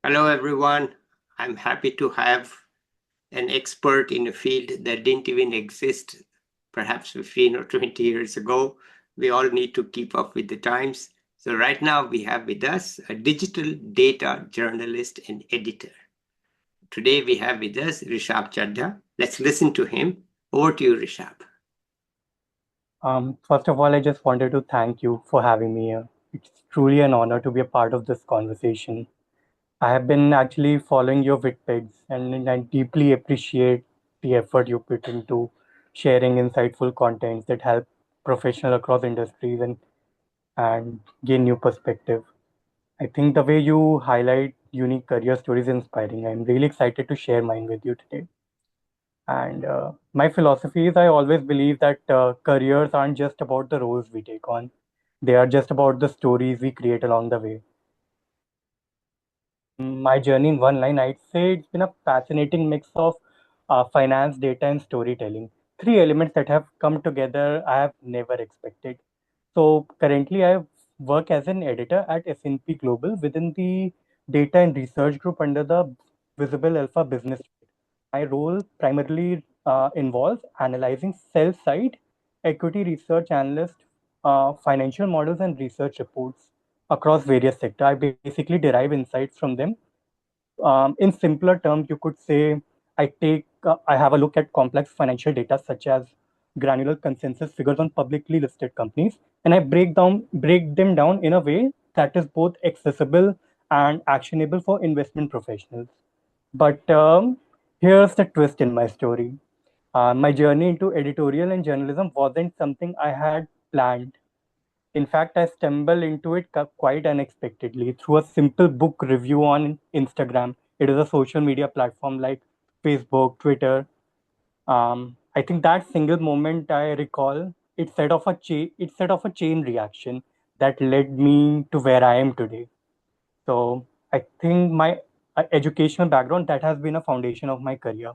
Hello, everyone. I'm happy to have an expert in a field that didn't even exist perhaps 15 or 20 years ago. We all need to keep up with the times. So right now we have with us a digital data journalist and editor. Today we have with us Rishabh Chaddha. Let's listen to him. Over to you, Rishabh. First of all, I just wanted to thank you for having me here. It's truly an honor to be a part of this conversation. I have been actually following your Vidpeds, and I deeply appreciate the effort you put into sharing insightful contents that help professionals across industries and gain new perspective. I think the way you highlight unique career stories is inspiring. I'm really excited to share mine with you today. And my philosophy is I always believe that careers aren't just about the roles we take on, they are just about the stories we create along the way. My journey in one line, I'd say it's been a fascinating mix of finance, data, and storytelling. Three elements that have come together I have never expected. So currently, I work as an editor at S&P Global within the data and research group under the Visible Alpha business. My role primarily involves analyzing sell side equity research analyst, financial models, and research reports across various sectors. I basically derive insights from them. In simpler terms, you could say I have a look at complex financial data such as granular consensus figures on publicly listed companies, and I break them down in a way that is both accessible and actionable for investment professionals. But here's the twist in my story. My journey into editorial and journalism wasn't something I had planned. In fact, I stumbled into it quite unexpectedly through a simple book review on Instagram. It is a social media platform like Facebook, Twitter. I think that single moment I recall, it set off a chain reaction that led me to where I am today. So I think my educational background that has been a foundation of my career.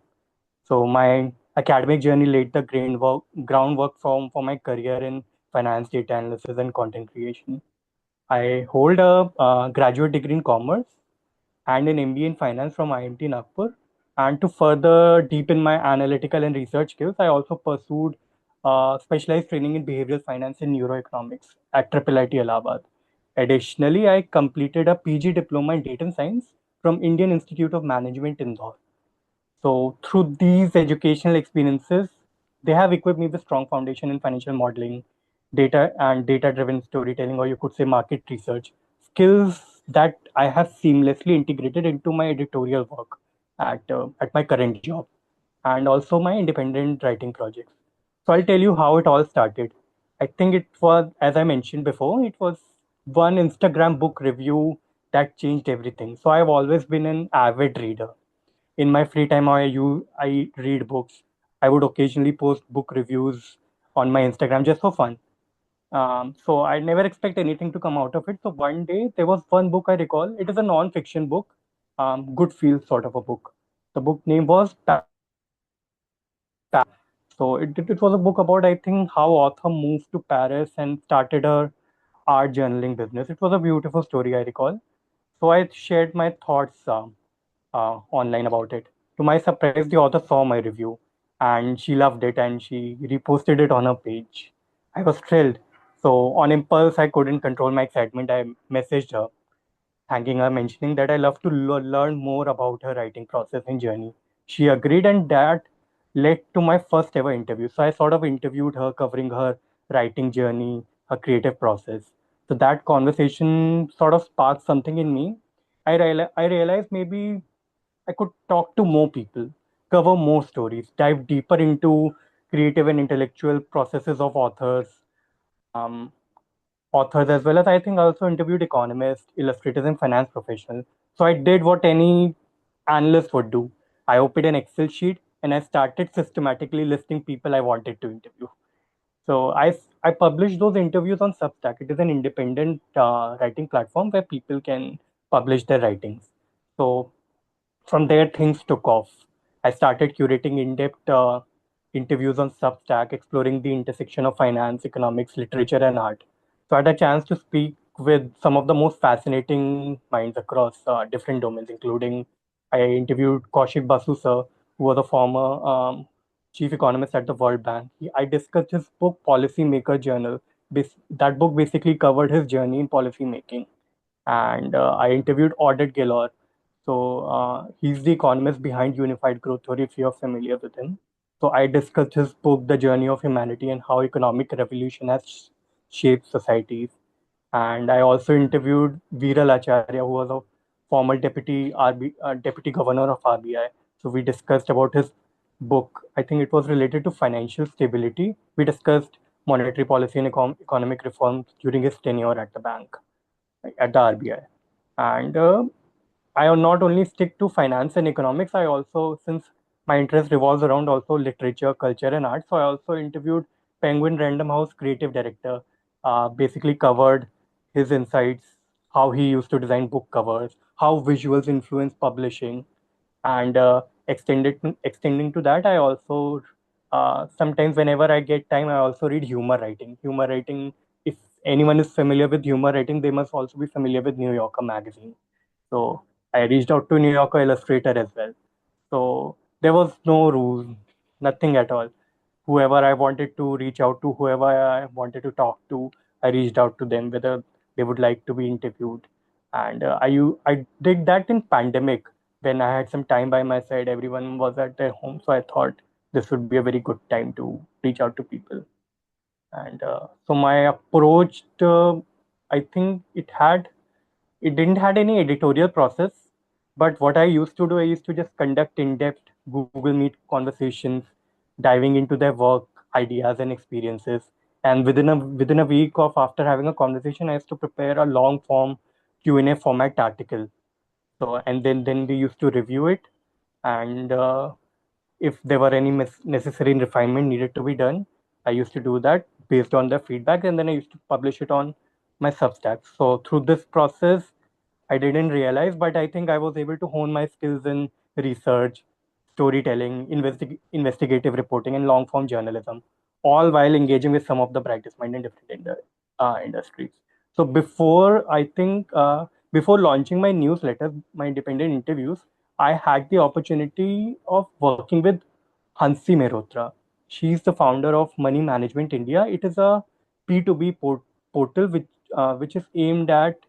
So my academic journey laid the groundwork for my career in finance, data analysis, and content creation. I hold a graduate degree in commerce and an MBA in finance from IMT Nagpur. And to further deepen my analytical and research skills, I also pursued specialized training in behavioral finance and neuroeconomics at IIIT Allahabad. Additionally, I completed a PG diploma in data science from Indian Institute of Management in Indore. So through these educational experiences, they have equipped me with strong foundation in financial modeling, data and data-driven storytelling, or you could say market research, skills that I have seamlessly integrated into my editorial work at my current job, and also my independent writing projects. So I'll tell you how it all started. I think it was, as I mentioned before, it was one Instagram book review that changed everything. So I've always been an avid reader. In my free time, I read books. I would occasionally post book reviews on my Instagram just for fun. So I never expect anything to come out of it. So one day there was one book I recall. It is a non-fiction book, good feel sort of a book. The book name was so it was a book about, I think, how author moved to Paris and started her art journaling business. It was a beautiful story, I recall. So I shared my thoughts online about it. To my surprise, the author saw my review and she loved it and she reposted it on her page. I was thrilled. So on impulse, I couldn't control my excitement. I messaged her, thanking her, mentioning that I love to learn more about her writing process and journey. She agreed, and that led to my first ever interview. So I sort of interviewed her, covering her writing journey, her creative process. So that conversation sort of sparked something in me. I realized maybe I could talk to more people, cover more stories, dive deeper into creative and intellectual processes of um, authors, as well as I think I also interviewed economists, illustrators, and finance professionals. So I did what any analyst would do. I opened an Excel sheet and I started systematically listing people I wanted to interview. So I published those interviews on Substack. It is an independent writing platform where people can publish their writings. So from there, things took off. I started curating in-depth interviews on Substack, exploring the intersection of finance, economics, literature, and art. So I had a chance to speak with some of the most fascinating minds across different domains, including I interviewed Kaushik Basu sir, who was a former chief economist at the World Bank. I discussed his book, Policymaker Journal. That book basically covered his journey in policy making. And I interviewed Audit Gaylor. So he's the economist behind Unified Growth Theory, if you're familiar with him. So I discussed his book, The Journey of Humanity, and how economic revolution has shaped societies. And I also interviewed Viral Acharya, who was a former deputy governor of RBI. So we discussed about his book. I think it was related to financial stability. We discussed monetary policy and economic reforms during his tenure at the bank, at the RBI. And I not only stick to finance and economics, I also, since my interest revolves around also literature, culture, and art, so I also interviewed Penguin Random House creative director, basically covered his insights, how he used to design book covers, how visuals influence publishing, and extending to that, I also sometimes whenever I get time, I also read humor writing. Humor writing, if anyone is familiar with humor writing, they must also be familiar with New Yorker magazine. So I reached out to New Yorker Illustrator as well. So there was no rule, nothing at all. Whoever I wanted to reach out to, whoever I wanted to talk to, I reached out to them whether they would like to be interviewed. And I did that in pandemic when I had some time by my side. Everyone was at their home, so I thought this would be a very good time to reach out to people. And so my approach, I think it didn't had any editorial process, but what I used to do, I used to just conduct in-depth Google Meet conversations, diving into their work, ideas, and experiences. And within a week of after having a conversation, I used to prepare a long form Q&A format article. So and then we used to review it, and if there were any necessary refinement needed to be done, I used to do that based on the feedback, and then I used to publish it on my Substack. So through this process, I didn't realize, but I think I was able to hone my skills in research, storytelling, investigative reporting, and long form journalism, all while engaging with some of the brightest minds in different industries. So before launching my newsletter, my independent interviews, I had the opportunity of working with Hansi Mehrotra. She's the founder of Money Management India. It is a P2B portal which is aimed at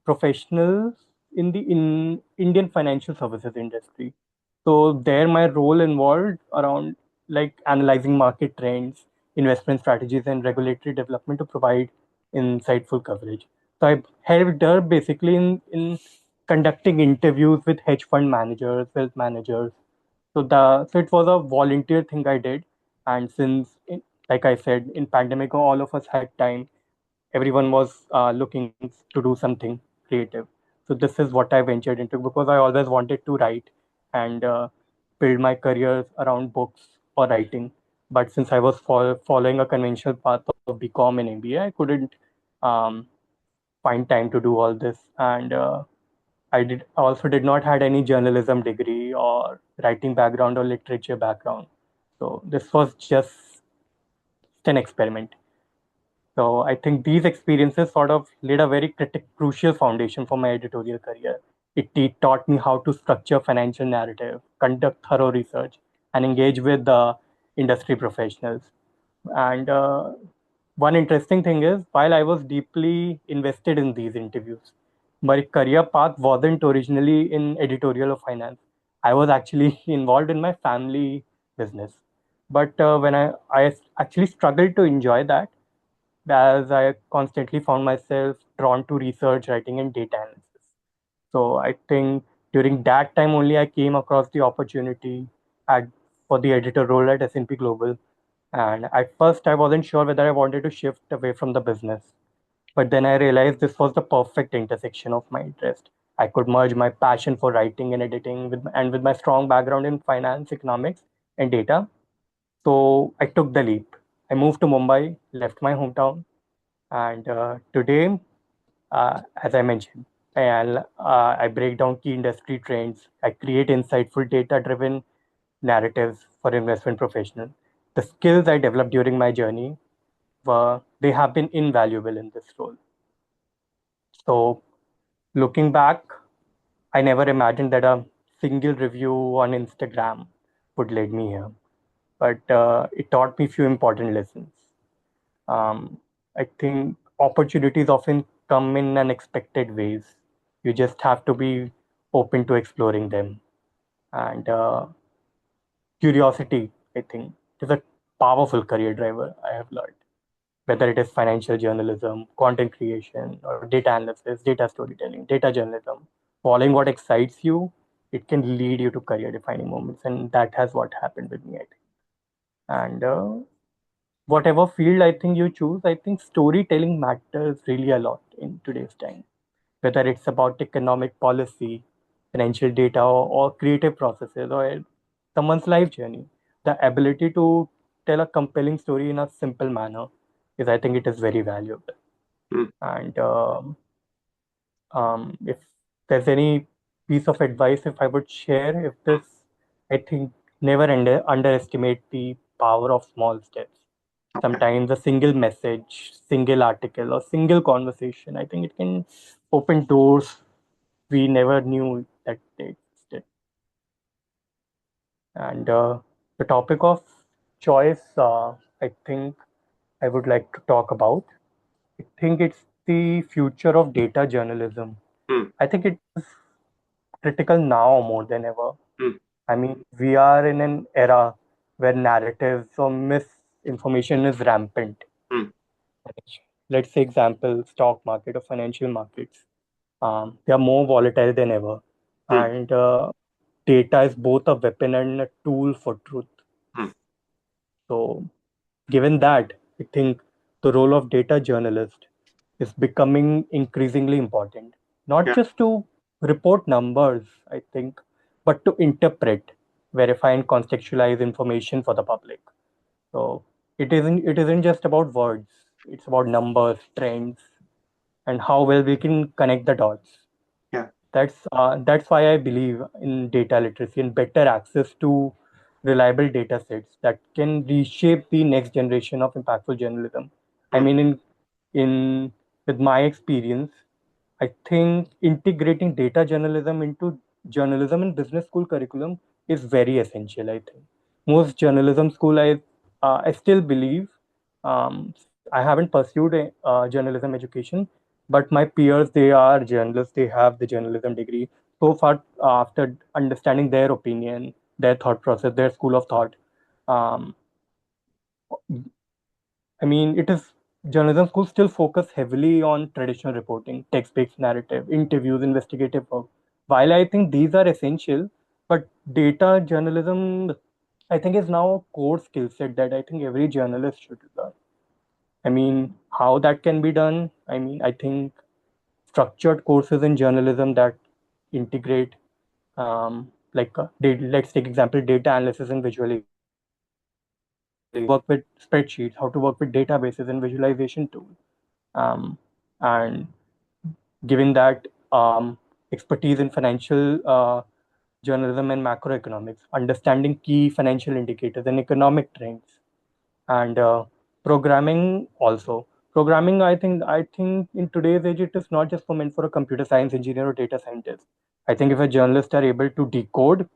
professionals in the Indian financial services industry. So there, my role involved around like analyzing market trends, investment strategies, and regulatory development to provide insightful coverage. So I helped her basically in conducting interviews with hedge fund managers, wealth managers. So it was a volunteer thing I did, and like I said, in pandemic, all of us had time. Everyone was looking to do something creative. So this is what I ventured into because I always wanted to write and build my career around books or writing. But since I was following a conventional path of BCom and MBA, I couldn't um, find time to do all this. And I also did not had any journalism degree or writing background or literature background. So this was just an experiment. So I think these experiences sort of laid a very crucial foundation for my editorial career. It taught me how to structure financial narrative, conduct thorough research, and engage with the industry professionals. And one interesting thing is, while I was deeply invested in these interviews, my career path wasn't originally in editorial or finance. I was actually involved in my family business. But when I actually struggled to enjoy that as I constantly found myself drawn to research, writing, and data analysis. So I think during that time only I came across the opportunity at for the editor role at S&P Global. And at first I wasn't sure whether I wanted to shift away from the business. But then I realized this was the perfect intersection of my interest. I could merge my passion for writing and editing with my strong background in finance, economics, and data. So I took the leap. I moved to Mumbai, left my hometown, and today, as I mentioned, I break down key industry trends. I create insightful data-driven narratives for investment professionals. The skills I developed during my journey they have been invaluable in this role. So looking back, I never imagined that a single review on Instagram would lead me here, but it taught me few important lessons. Um, I think opportunities often come in unexpected ways. You just have to be open to exploring them. And curiosity, I think, is a powerful career driver, I have learned. Whether it is financial journalism, content creation, or data analysis, data storytelling, data journalism, following what excites you, it can lead you to career defining moments. And that has what happened with me, I think. And whatever field I think you choose, I think storytelling matters really a lot in today's time. Whether it's about economic policy, financial data, or creative processes, or someone's life journey, the ability to tell a compelling story in a simple manner is, I think, it is very valuable. mm, And if there's any piece of advice if I would share, if this, I think, never underestimate the power of small steps. okay. Sometimes a single message, single article, or single conversation, I think it can open doors we never knew that they existed. And the topic of choice, I think I would like to talk about. I think it's the future of data journalism. Mm, I think it is critical now more than ever. mm, I mean, we are in an era where narratives or misinformation is rampant. mm, Let's say example, stock market or financial markets. They are more volatile than ever. mm, And data is both a weapon and a tool for truth. mm. So, given that, I think the role of data journalist is becoming increasingly important, not Yeah, just to report numbers, I think, but to interpret, verify, and contextualize information for the public. So it isn't just about words, it's about numbers, trends, and how well we can connect the dots. yeah. That's why I believe in data literacy and better access to reliable data sets that can reshape the next generation of impactful journalism. I Mm, mean, in with my experience, I think integrating data journalism into journalism and business school curriculum is very essential. I think most journalism school, I still believe, since I haven't pursued a journalism education, but my peers, they are journalists, they have the journalism degree. So far, after understanding their opinion, their thought process, their school of thought, um, I mean, it is journalism schools still focus heavily on traditional reporting, text-based narrative, interviews, investigative work. While I think these are essential, but data journalism, I think, is now a core skill set that I think every journalist should learn. I mean, how that can be done? I mean, I think structured courses in journalism that integrate, let's take example, data analysis and visualization, how to work with spreadsheets, how to work with databases and visualization tools. Um, and given that expertise in financial journalism and macroeconomics, understanding key financial indicators and economic trends, and programming also. Programming, I think in today's age, it is not just for meant for a computer science engineer or data scientist. I think if a journalist are able to decode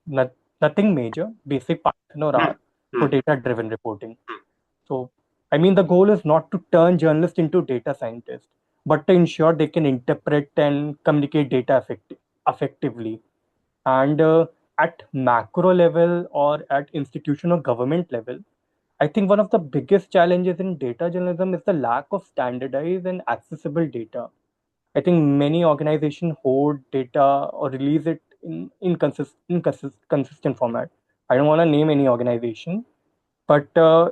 not, nothing major, basic Python or Mm, R for mm, data-driven reporting. So, I mean, the goal is not to turn journalists into data scientists, but to ensure they can interpret and communicate data effectively. And at macro level or at institution or government level, I think one of the biggest challenges in data journalism is the lack of standardized and accessible data. I think many organizations hoard data or release it in inconsistent format. I don't want to name any organization, but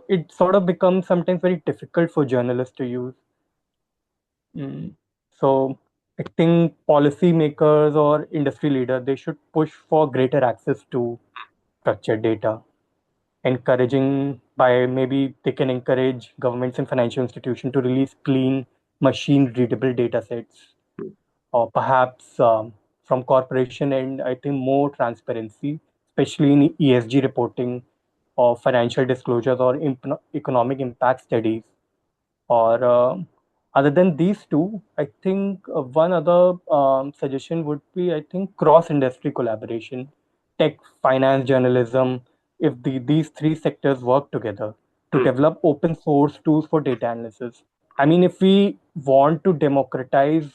it sort of becomes sometimes very difficult for journalists to use. Mm. So I think policymakers or industry leaders, they should push for greater access to structured data, encouraging by maybe they can encourage governments and financial institutions to release clean machine readable data sets, mm, or perhaps from corporation end, I think more transparency, especially in ESG reporting or financial disclosures or economic impact studies, or Other than these two, I think one other suggestion would be, I think, cross-industry collaboration, tech, finance, journalism. If these three sectors work together to Hmm. develop open source tools for data analysis. I mean, if we want to democratize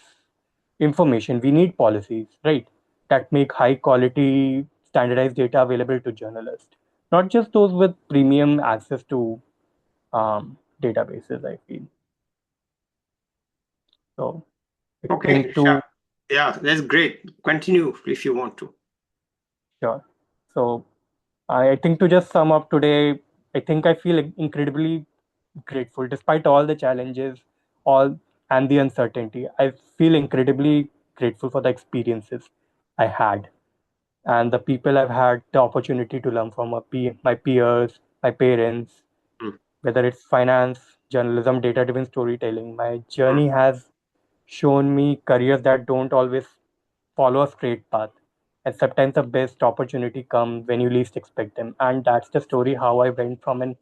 information, we need policies, right, that make high quality standardized data available to journalists, not just those with premium access to databases, I feel. So I Okay, think Rishabh. to Yeah, that's great. Continue if you want to. Sure. So I think to just sum up today, I think I feel incredibly grateful despite all the challenges, all and the uncertainty. I feel incredibly grateful for the experiences I had and the people I've had the opportunity to learn from my peers, my parents, Hmm. whether it's finance, journalism, data-driven storytelling. My Hmm. journey has shown me careers that don't always follow a straight path. And sometimes the best opportunity come when you least expect them. And that's the story how I went from an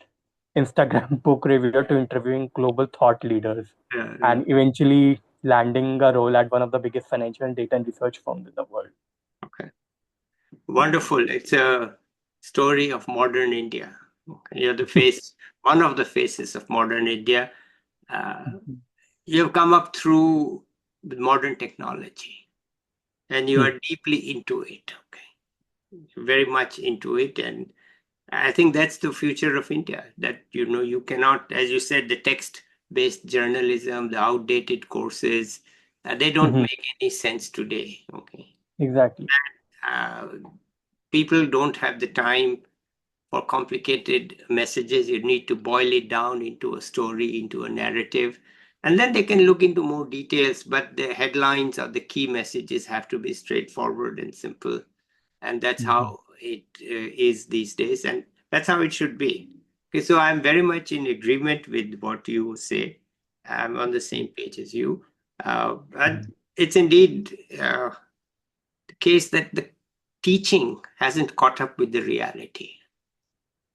Instagram book reviewer to interviewing global thought leaders Yeah, yeah. and eventually landing a role at one of the biggest financial and data and research firms in the world. Okay. Wonderful. It's a story of modern India. Okay. You're the face, one of the faces of modern India. Uh, you've come up through the modern technology and you are deeply into it. Okay. Very much into it. And I think that's the future of India. That, you cannot, as you said, the text-based journalism, the outdated courses, they don't make any sense today. Okay. Exactly. Uh, People don't have the time for complicated messages. You need to boil it down into a story, into a narrative, and then they can look into more details. But the headlines or the key messages have to be straightforward and simple. And that's Mhm. how it is these days. And that's how it should be. Okay, so I'm very much in agreement with what you say. I'm on the same page as you. But it's indeed the case that the teaching hasn't caught up with the reality.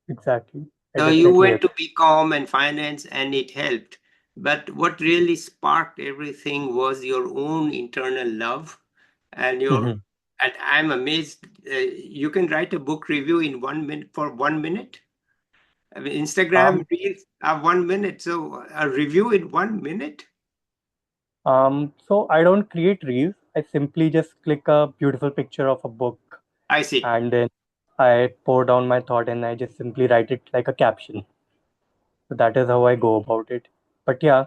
Exactly. I So you definitely went agree. to BCom and finance and it helped. But what really sparked everything was your own internal love and your Mhm. and I'm amazed you can write a book review in 1 minute for 1 minute. I mean, Instagram Um, reels are 1 minute. So a review in 1 minute? so I don't create reels. I simply just click a beautiful picture of a book I see. and then I pour down my thought and I just simply write it like a caption. So that is how I go about it. But yeah,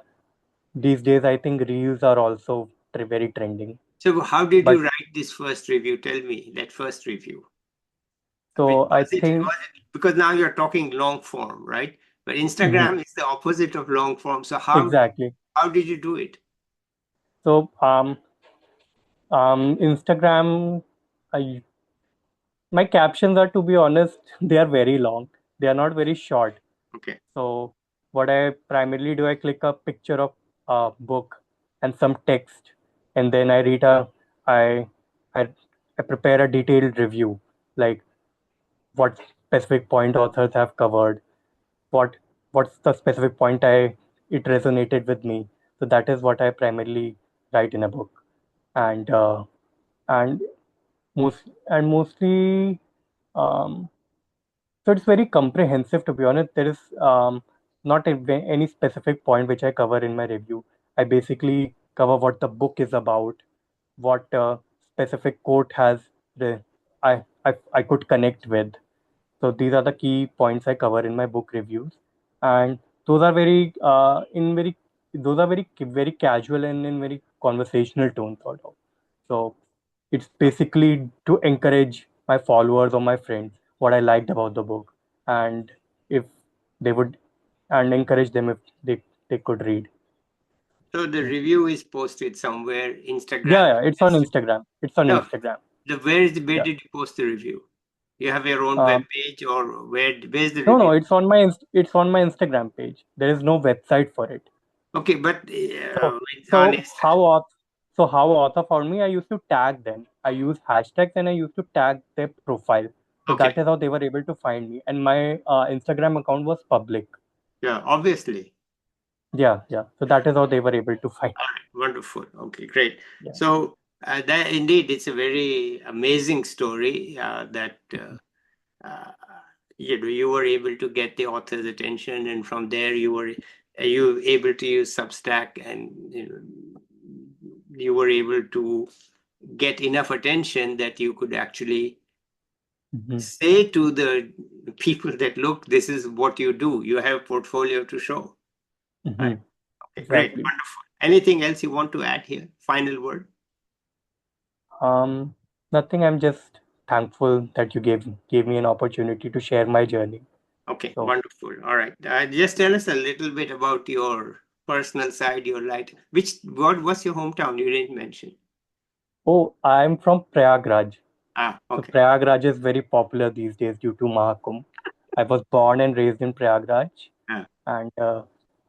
these days I think reels are also very trending. So how did But you write this first review? Tell me that first review. I mean, so I think because now you're talking long form, right? But mhm, Instagram is the opposite of long form. So exactly. how did you do it? So Instagram, I my captions are, to be honest, they are very long. They are not very short. Okay. So what I primarily do, I click a picture of a book and some text, and then I I, I prepare a detailed review, like what specific point authors have covered, what what's the specific point I it resonated with me. So that is what I primarily write in a book, and mostly um, so it's very comprehensive, to be honest. There is any specific point which I cover in my review. I basically cover what the book is about, what specific quote has the I could connect with. So these are the key points I cover in my book reviews, and those are very casual and in very conversational tone, sort of. So it's basically to encourage my followers or my friends what I liked about the book, and if they would, and encourage them if they could read. So the Yeah, review is posted somewhere, Instagram. yeah, it's on Instagram. It's on No, Instagram. where Yeah. did you post the review? You have your own web Um, page or where's the no, review? it's on my Instagram page. There is no website for it. Okay, but So, it's on so Insta. how auth- how author found me? I used to tag them. I use hashtags and I used to tag their profile. So Okay, that is how they were able to find me. And my Instagram account was public. yeah, obviously. Yeah, yeah. So that is how they were able to find. All right, wonderful. Okay, great. Yeah. So that indeed, it's a very amazing story that uh, you were able to get the author's attention, and from there you able to use Substack, and you were able to get enough attention that you could actually Hmm. say to the people that look, this is what you do. You have portfolio to show. Hmm. Right. Okay, great, Exactly. wonderful. Anything else you want to add here? Final word. Um, Nothing. I'm just thankful that you gave me an opportunity to share my journey. Okay, So, wonderful. All right. Just tell us a little bit about your personal side, your light. What was your hometown? You didn't mention. oh, I'm from Prayagraj. Ah, So okay. Prayagraj is very popular these days due to Mahakumbh. I was born and raised in Prayagraj, Ah, and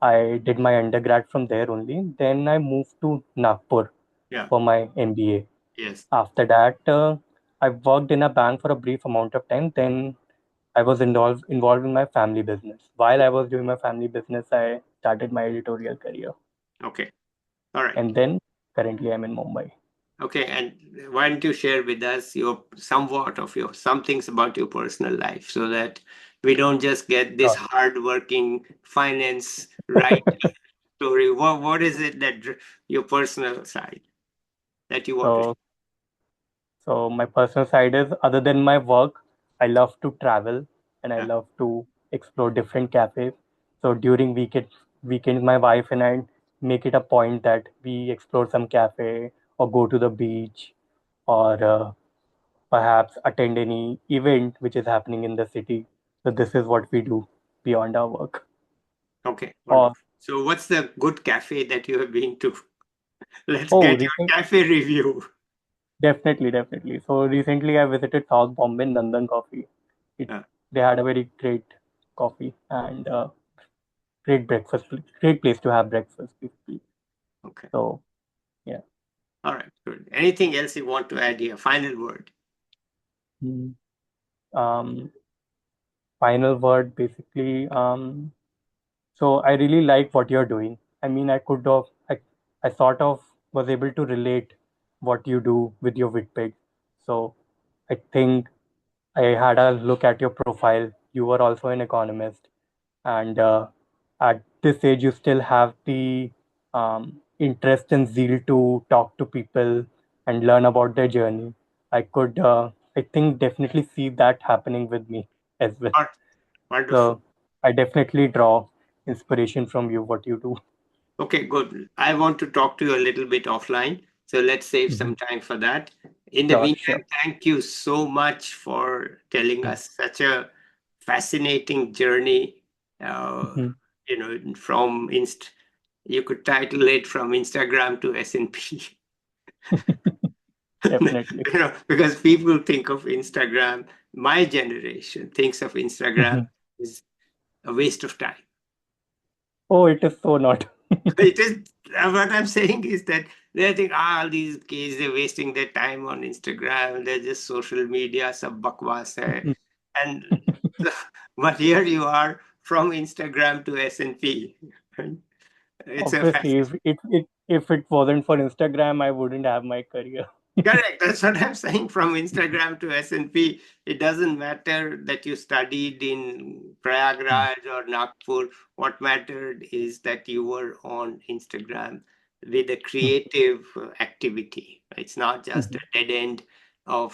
I did my undergrad from there only. Then I moved to Nagpur yeah. for my MBA. Yes. After that, I worked in a bank for a brief amount of time. Then I was involved in my family business. While I was doing my family business, I started my editorial career, Okay. All right. and then currently I'm in Mumbai. Okay. And why don't you share with us your somewhat of your some things about your personal life so that we don't just get this Sure. hard-working finance right story. What is it that your personal side that you want to share? So, so my personal side is, other than my work, I love to travel and I Yeah. love to explore different cafes. So during weekends, my wife and I make it a point that we explore some cafe or go to the beach, or perhaps attend any event which is happening in the city. So this is what we do beyond our work. Okay. Or Wonderful. So what's the good cafe that you have been to? Let's oh, get your recent, cafe review. definitely, definitely. So recently I visited South Bombay Nandan Coffee. It Yeah. They had a very great coffee and great breakfast, great place to have breakfast basically. Okay. So yeah. All right. Good. Anything else you want to add here? Final word. Mm. Um, Final word basically. So I really like what you're doing. I mean, I sort of was able to relate what you do with your Vidped. So I think I had a look at your profile. You were also an economist, and at this age, you still have the interest and zeal to talk to people and learn about their journey. I think, definitely see that happening with me as well. All right. Wonderful. So I definitely draw inspiration from you, what you do. Okay, good. I want to talk to you a little bit offline. So let's save Mhm. some time for that. In the Sure, sure. meantime, thank you so much for telling us such a fascinating journey. Uh, Mhm. from you could title it from Instagram to S&P. Definitely. Because people think of Instagram, my generation thinks of Instagram Mhm. as a waste of time. Oh, it is so not. It is what I'm saying is that they think all these kids they're wasting their time on Instagram. They're just social media, sab bakwas hai. And but here you are from Instagram to S&P. It's a Obviously, fascinating. if it wasn't for Instagram, I wouldn't have my career. Correct. That's what I'm saying. From Instagram to S&P, it doesn't matter that you studied in Prayagraj or Nagpur. What mattered is that you were on Instagram with a creative activity. It's not just a dead end of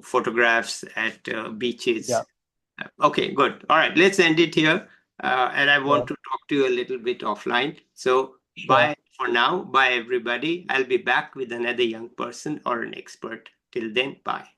photographs at Yeah, beaches. Okay, good. All right, let's end it here. And I want sure, to talk to you a little bit offline. So, sure. bye for now. Bye, everybody. I'll be back with another young person or an expert. Till then, bye.